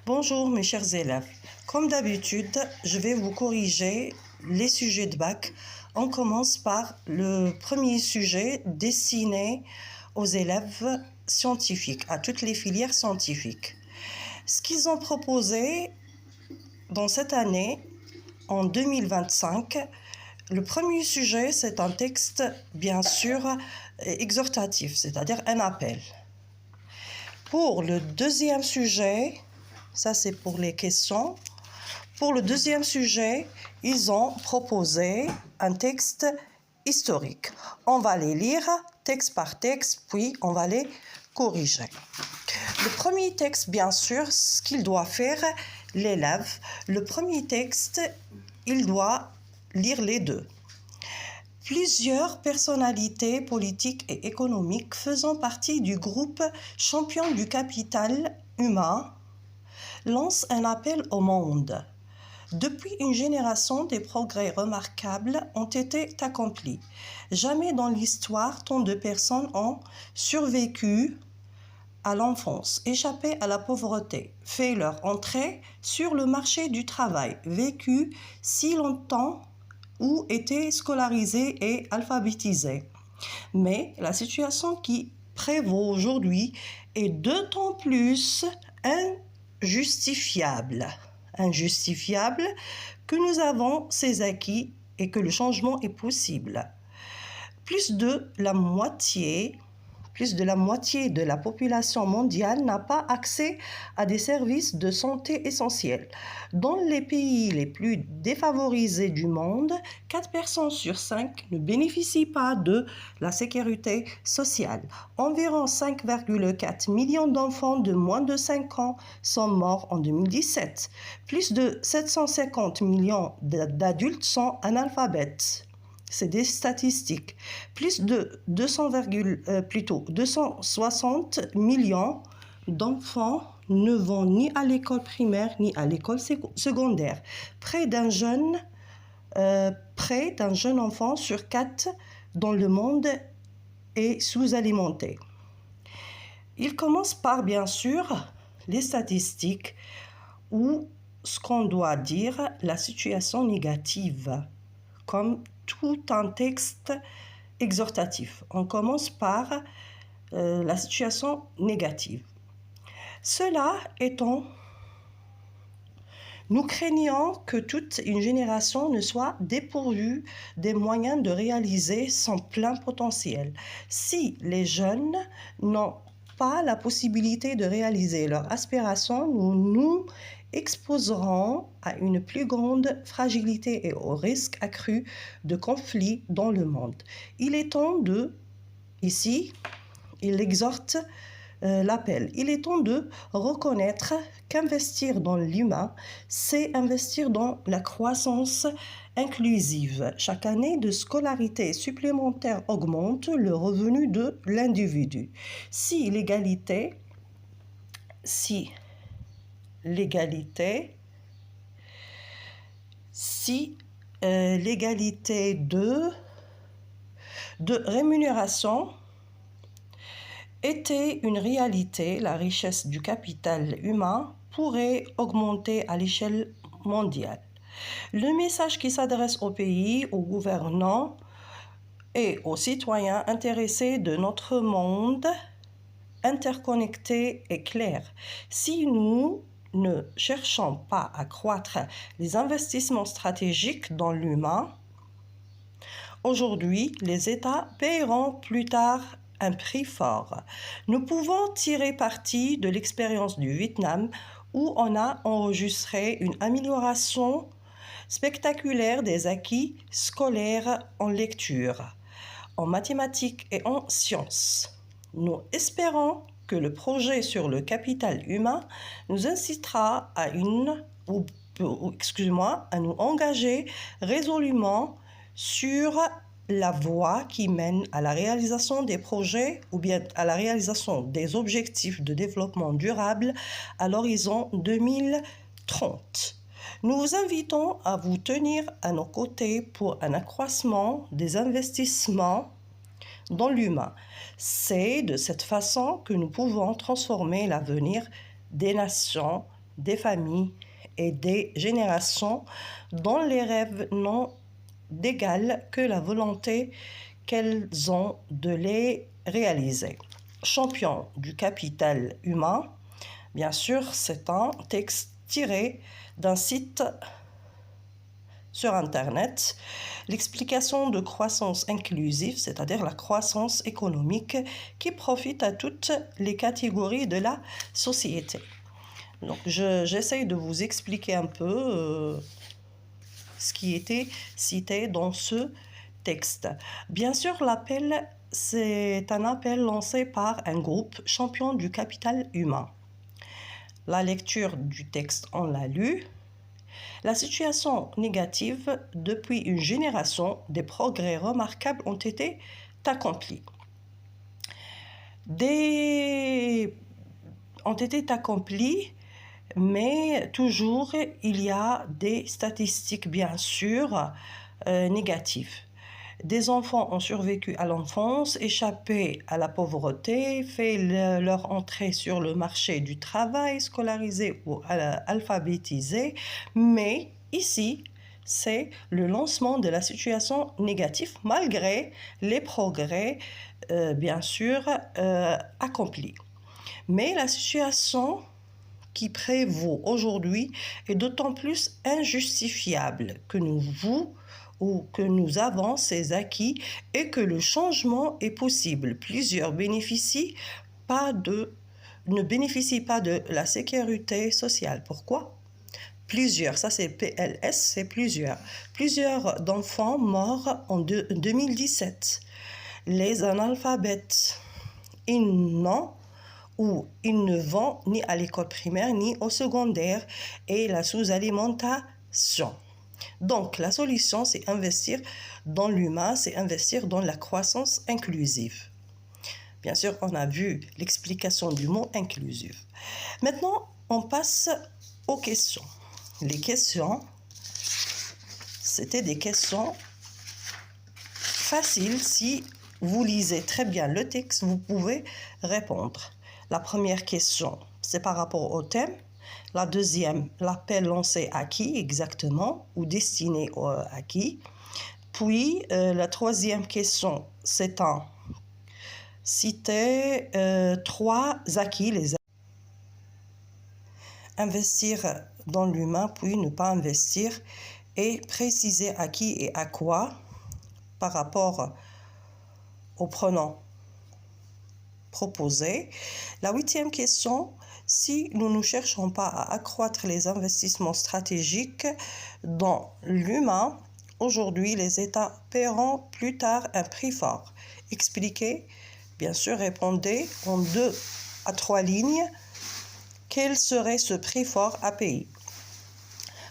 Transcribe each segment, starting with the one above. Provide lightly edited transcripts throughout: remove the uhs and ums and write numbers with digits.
Bonjour mes chers élèves. Comme d'habitude, je vais vous corriger les sujets de bac. On commence par le premier sujet destiné aux élèves scientifiques, à toutes les filières scientifiques. Ce qu'ils ont proposé dans cette année, en 2025, le premier sujet, c'est un texte, bien sûr, exhortatif, c'est-à-dire un appel. Pour le deuxième sujet, ça c'est pour les questions. Pour le deuxième sujet, ils ont proposé un texte historique. On va les lire texte par texte, puis on va les corriger. Le premier texte, bien sûr, ce qu'il doit faire, l'élève, le premier texte, il doit lire les deux. Plusieurs personnalités politiques et économiques faisant partie du groupe Champions du capital humain lancent un appel au monde. Depuis une génération, des progrès remarquables ont été accomplis. Jamais dans l'histoire, tant de personnes ont survécu à l'enfance, échappé à la pauvreté, fait leur entrée sur le marché du travail, vécu si longtemps ou été scolarisés et alphabétisés. Mais la situation qui prévaut aujourd'hui est d'autant plus injustifiable que nous avons ces acquis et que le changement est possible. Plus de la moitié de la population mondiale n'a pas accès à des services de santé essentiels. Dans les pays les plus défavorisés du monde, 4 personnes sur 5 ne bénéficient pas de la sécurité sociale. Environ 5,4 millions d'enfants de moins de 5 ans sont morts en 2017. Plus de 750 millions d'adultes sont analphabètes. C'est des statistiques. Plus de 260 millions d'enfants ne vont ni à l'école primaire ni à l'école secondaire. Près d'un jeune enfant sur 4 dans le monde est sous-alimenté. Il commence par, bien sûr, les statistiques ou ce qu'on doit dire, la situation négative, comme tout un texte exhortatif. On commence par la situation négative. Cela étant, nous craignons que toute une génération ne soit dépourvue des moyens de réaliser son plein potentiel. Si les jeunes n'ont pas la possibilité de réaliser leurs aspirations, nous nous exposeront à une plus grande fragilité et au risque accru de conflits dans le monde. Il est temps ici, il exhorte l'appel. Il est temps de reconnaître qu'investir dans l'humain, c'est investir dans la croissance inclusive. Chaque année de scolarité supplémentaire augmente le revenu de l'individu. Si l'égalité de rémunération était une réalité, la richesse du capital humain pourrait augmenter à l'échelle mondiale. Le message qui s'adresse aux pays, aux gouvernants et aux citoyens intéressés de notre monde interconnecté est clair. Si nous ne cherchons pas à accroître les investissements stratégiques dans l'humain, aujourd'hui, les États paieront plus tard un prix fort. Nous pouvons tirer parti de l'expérience du Vietnam où on a enregistré une amélioration spectaculaire des acquis scolaires en lecture, en mathématiques et en sciences. Nous espérons que le projet sur le capital humain nous incitera à nous engager résolument sur la voie qui mène à la réalisation des projets ou bien à la réalisation des objectifs de développement durable à l'horizon 2030. Nous vous invitons à vous tenir à nos côtés pour un accroissement des investissements dans l'humain. C'est de cette façon que nous pouvons transformer l'avenir des nations des familles et des générations dont les rêves n'ont d'égal que la volonté qu'elles ont de les réaliser. Champion du capital humain, bien sûr, c'est un texte tiré d'un site sur Internet. L'explication de croissance inclusive, c'est-à-dire la croissance économique qui profite à toutes les catégories de la société. Donc, j'essaye de vous expliquer un peu ce qui était cité dans ce texte. Bien sûr, l'appel, c'est un appel lancé par un groupe champion du capital humain. La lecture du texte, on l'a lu. La situation négative, depuis une génération, des progrès remarquables ont été accomplis. Ont été accomplis, mais toujours il y a des statistiques bien sûr négatives. Des enfants ont survécu à l'enfance, échappé à la pauvreté, fait leur entrée sur le marché du travail, scolarisés ou alphabétisés, mais ici, c'est le lancement de la situation négative malgré les progrès, bien sûr, accomplis. Mais la situation qui prévaut aujourd'hui est d'autant plus injustifiable que nous avons ces acquis et que le changement est possible. Plusieurs ne bénéficient pas de la sécurité sociale. Pourquoi? Plusieurs, ça c'est PLS, c'est plusieurs. Plusieurs d'enfants morts en 2017. Les analphabètes, ils ne vont ni à l'école primaire ni au secondaire, et la sous-alimentation. Donc, la solution, c'est investir dans l'humain, c'est investir dans la croissance inclusive. Bien sûr, on a vu l'explication du mot inclusive. Maintenant, on passe aux questions. Les questions, c'était des questions faciles. Si vous lisez très bien le texte, vous pouvez répondre. La première question, c'est par rapport au thème. La deuxième, l'appel lancé à qui exactement ou destiné à qui. Puis, la troisième question, c'est citer 3 acquis, investir dans l'humain, puis ne pas investir, et préciser à qui et à quoi par rapport au pronom proposé. La 8e question, si nous ne cherchons pas à accroître les investissements stratégiques dans l'humain, aujourd'hui, les États paieront plus tard un prix fort. Expliquez, bien sûr, répondez en 2 à 3 lignes quel serait ce prix fort à payer.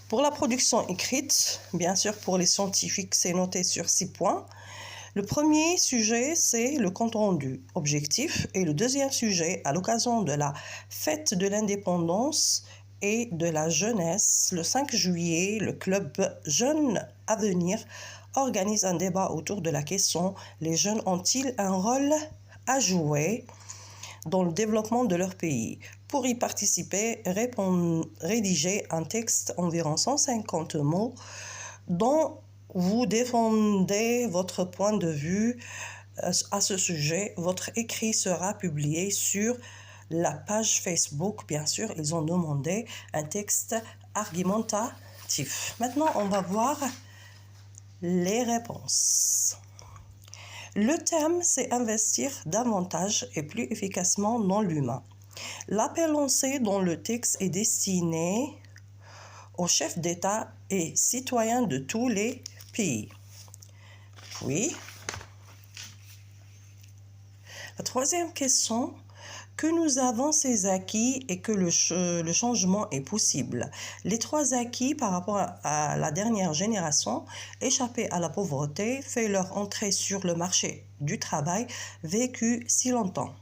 Pour la production écrite, bien sûr, pour les scientifiques, c'est noté sur 6 points. Le premier sujet, c'est le compte-rendu objectif, et le deuxième sujet, à l'occasion de la fête de l'indépendance et de la jeunesse, le 5 juillet, le club Jeunes à venir organise un débat autour de la question « Les jeunes ont-ils un rôle à jouer dans le développement de leur pays ?» Pour y participer, rédigez un texte environ 150 mots dont vous défendez votre point de vue à ce sujet. Votre écrit sera publié sur la page Facebook. Bien sûr, ils ont demandé un texte argumentatif. Maintenant, on va voir les réponses. Le thème, c'est investir davantage et plus efficacement dans l'humain. L'appel lancé dans le texte est destiné aux chefs d'État et citoyens de tous les pays. Puis, la troisième question, que nous avons ces acquis et que le changement est possible. Les 3 acquis par rapport à la dernière génération, échapper à la pauvreté, fait leur entrée sur le marché du travail, vécu si longtemps.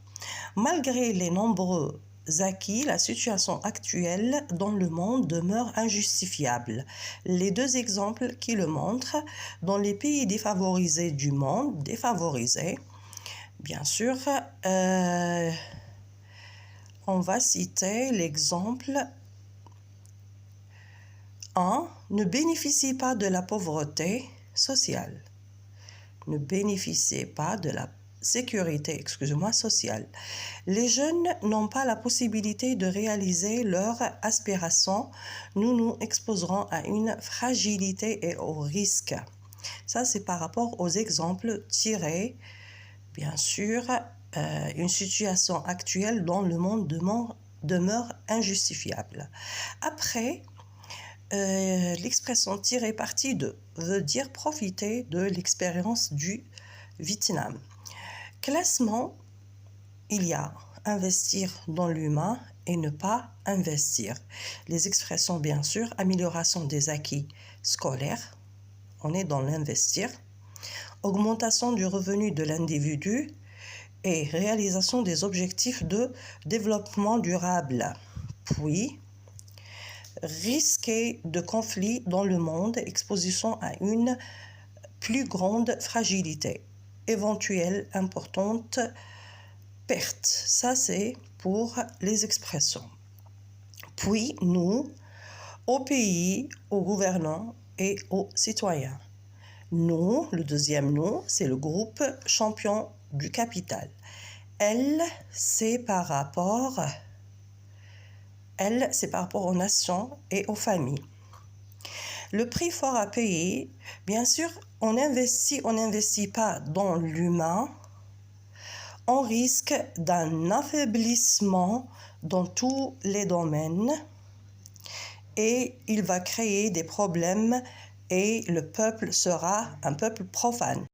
Malgré les nombreux acquis, la situation actuelle dans le monde demeure injustifiable. Les 2 exemples qui le montrent, dans les pays défavorisés du monde, bien sûr, on va citer l'exemple 1. Ne bénéficie pas de la pauvreté sociale. Ne bénéficiez pas de la sécurité, sociale. Les jeunes n'ont pas la possibilité de réaliser leurs aspirations. Nous nous exposerons à une fragilité et au risque. Ça, c'est par rapport aux exemples tirés, bien sûr, une situation actuelle dont le monde demeure injustifiable. Après, l'expression tirer parti de veut dire profiter de l'expérience du Vietnam. Classement, il y a investir dans l'humain et ne pas investir. Les expressions, bien sûr, amélioration des acquis scolaires, on est dans l'investir, augmentation du revenu de l'individu et réalisation des objectifs de développement durable. Puis, risquer de conflits dans le monde, exposition à une plus grande fragilité, éventuelle importante perte. Ça, c'est pour les expressions. Puis, nous, au pays, aux gouvernants et aux citoyens. Nous, le deuxième nous, c'est le groupe champion du capital. Elle, c'est par rapport aux nations et aux familles. Le prix fort à payer, bien sûr, on n'investit pas dans l'humain, on risque d'un affaiblissement dans tous les domaines et il va créer des problèmes et le peuple sera un peuple profane.